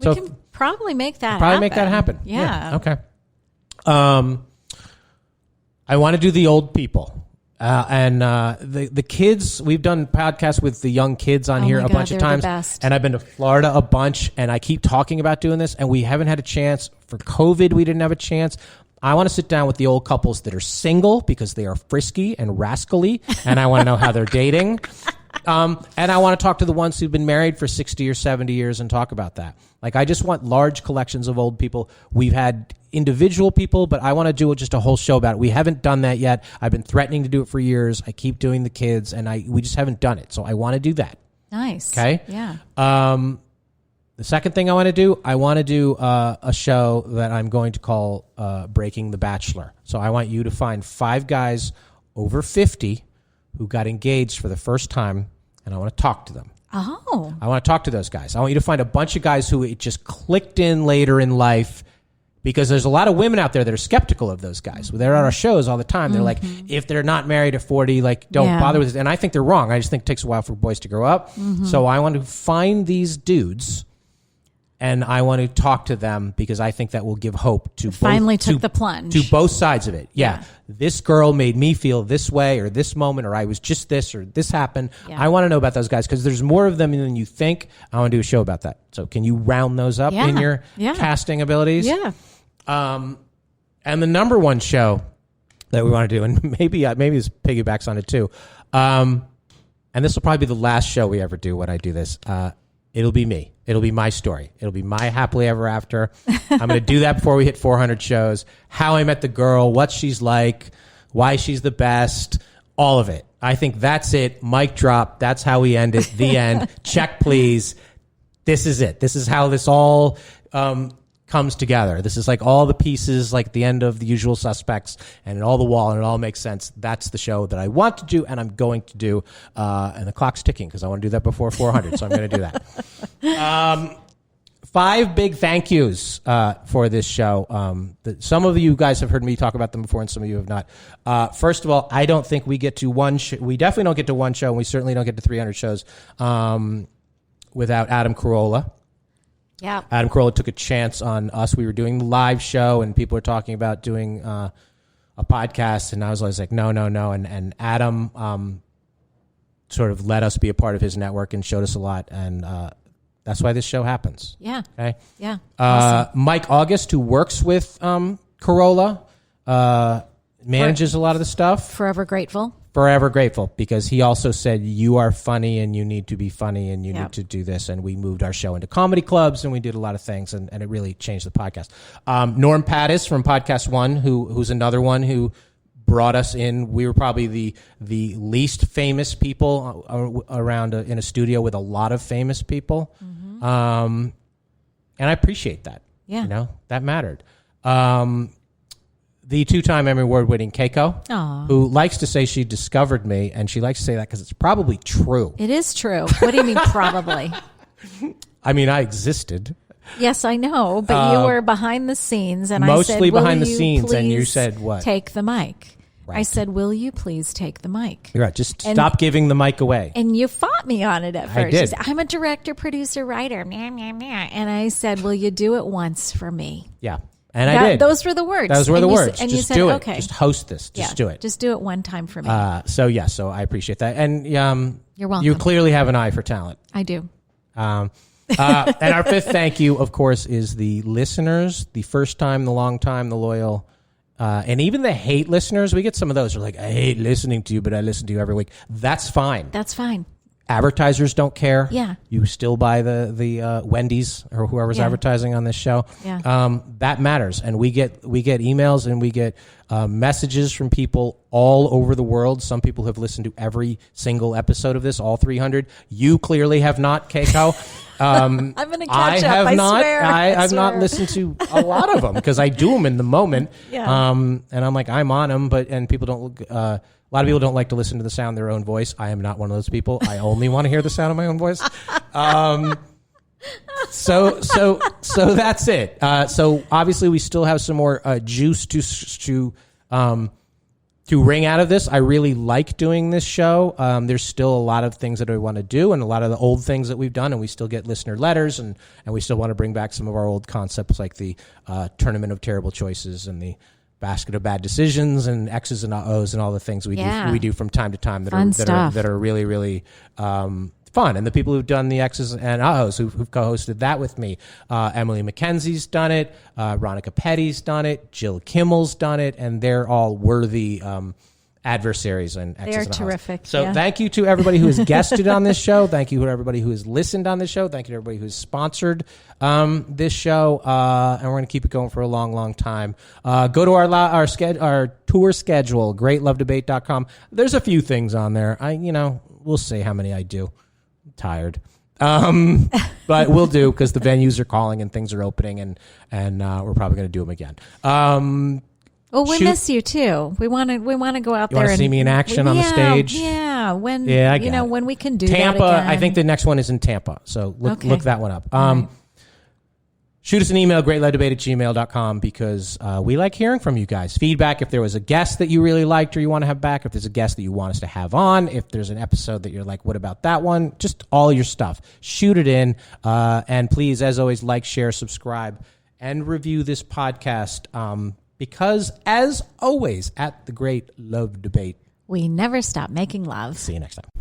We can probably make that happen. Yeah. Okay. I want to do the old people. And the kids, we've done podcasts with the young kids on here a bunch of times. And I've been to Florida a bunch, and I keep talking about doing this, and we haven't had a chance. For COVID, we didn't have a chance. I want to sit down with the old couples that are single because they are frisky and rascally, and I want to know how they're dating. And I want to talk to the ones who've been married for 60 or 70 years and talk about that. Like, I just want large collections of old people. We've had individual people, but I want to do just a whole show about it. We haven't done that yet. I've been threatening to do it for years. I keep doing the kids, and we just haven't done it. So I want to do that. Nice. Okay? Yeah. The second thing I want to do a show that I'm going to call Breaking the Bachelor. So I want you to find 5 guys over 50 who got engaged for the first time, and I want to talk to them. Oh. I want to talk to those guys. I want you to find a bunch of guys who it just clicked in later in life, because there's a lot of women out there that are skeptical of those guys. They're on our shows all the time. They're like, if they're not married at 40, like, don't bother with it. And I think they're wrong. I just think it takes a while for boys to grow up. So I want to find these dudes, and I want to talk to them, because I think that will give hope to finally took the plunge to both sides of it. Yeah. This girl made me feel this way, or this moment, or I was just this, or this happened. Yeah. I want to know about those guys, because there's more of them than you think. I want to do a show about that. So can you round those up in your casting abilities? Yeah. And the number one show that we want to do, and maybe this piggybacks on it too. And this will probably be the last show we ever do when I do this. It'll be me. It'll be my story. It'll be my happily ever after. I'm going to do that before we hit 400 shows. How I met the girl, what she's like, why she's the best, all of it. I think that's it. Mic drop. That's how we end it. The end. Check, please. This is it. This is how this all comes together. This is like all the pieces, like the end of The Usual Suspects, and all the wall, and it all makes sense. That's the show that I want to do, and I'm going to do. And the clock's ticking, because I want to do that before 400, so I'm going to do that. 5 big thank yous for this show. Some of you guys have heard me talk about them before, and some of you have not. First of all, I don't think we get to one. We definitely don't get to one show, and we certainly don't get to 300 shows without Adam Carolla. Yeah. Adam Carolla took a chance on us. We were doing the live show, and people were talking about doing a podcast, and I was always like, no. And Adam sort of let us be a part of his network and showed us a lot, and that's why this show happens. Yeah. Okay. Yeah. Awesome. Mike August, who works with Carolla, manages a lot of the stuff. Forever grateful, because he also said, you are funny and you need to be funny and you need to do this. And we moved our show into comedy clubs, and we did a lot of things, and it really changed the podcast. Norm Pattis from Podcast One, who's another one who brought us in. We were probably the least famous people around in a studio with a lot of famous people. And I appreciate that. Yeah. You know, that mattered. The 2-time Emmy Award-winning Keiko, who likes to say she discovered me, and she likes to say that because it's probably true. It is true. What do you mean, probably? I mean, I existed. Yes, I know, but you were behind the scenes, and I said, mostly behind the scenes, and you said what? Take the mic. Right. I said, will you please take the mic? You're right. Just stop giving the mic away. And you fought me on it at first. I did. You said, I'm a director, producer, writer. And I said, will you do it once for me? Yeah. And I did. Those were the words. Those were the words. And just you said, do it. Okay. Just host this. Just do it. Just do it one time for me. So I appreciate that. And you're welcome. You clearly have an eye for talent. I do. And our 5th thank you, of course, is the listeners, the first time, the long time, the loyal, and even the hate listeners. We get some of those who are like, I hate listening to you, but I listen to you every week. That's fine. That's fine. Advertisers don't care. Yeah. You still buy the Wendy's or whoever's advertising on this show. Yeah. That matters. And we get emails, and we get messages from people all over the world. Some people have listened to every single episode of this, all 300. You clearly have not, Keiko. I'm going to catch up. I swear. I've not listened to a lot of them because I do them in the moment. Yeah. And I'm like, I'm on them, and people don't look. A lot of people don't like to listen to the sound of their own voice. I am not one of those people. I only want to hear the sound of my own voice. So that's it. So obviously we still have some more juice to to wring out of this. I really like doing this show. There's still a lot of things that I want to do and a lot of the old things that we've done, and we still get listener letters, and we still want to bring back some of our old concepts like the Tournament of Terrible Choices and the Basket of Bad Decisions and X's and O's and all the things we do from time to time that are really, really fun. And the people who've done the X's and O's who've co-hosted that with me, Emily McKenzie's done it, Ronica Petty's done it, Jill Kimmel's done it, and they're all worthy adversaries and X's They're and O's. terrific. So thank you to everybody who has guested on this show. Thank you to everybody who has listened on this show. Thank you to everybody who's sponsored this show. And we're going to keep it going for a long, long time. Go to our tour schedule, greatlovedebate.com. There's a few things on there. We'll see how many I do. I'm tired. But we'll do because the venues are calling and things are opening, and we're probably going to do them again. Well, we miss you too. We want to go out there and see me in action on the stage. Yeah, when we can do Tampa. that again. I think the next one is in Tampa, so look that one up. Right. Shoot us an email, greatlovedebate@gmail.com, because we like hearing from you guys. Feedback, if there was a guest that you really liked or you want to have back, if there's a guest that you want us to have on, if there's an episode that you're like, what about that one? Just all your stuff. Shoot it in. And please, as always, like, share, subscribe, and review this podcast. Because, as always, at the Great Love Debate, we never stop making love. See you next time.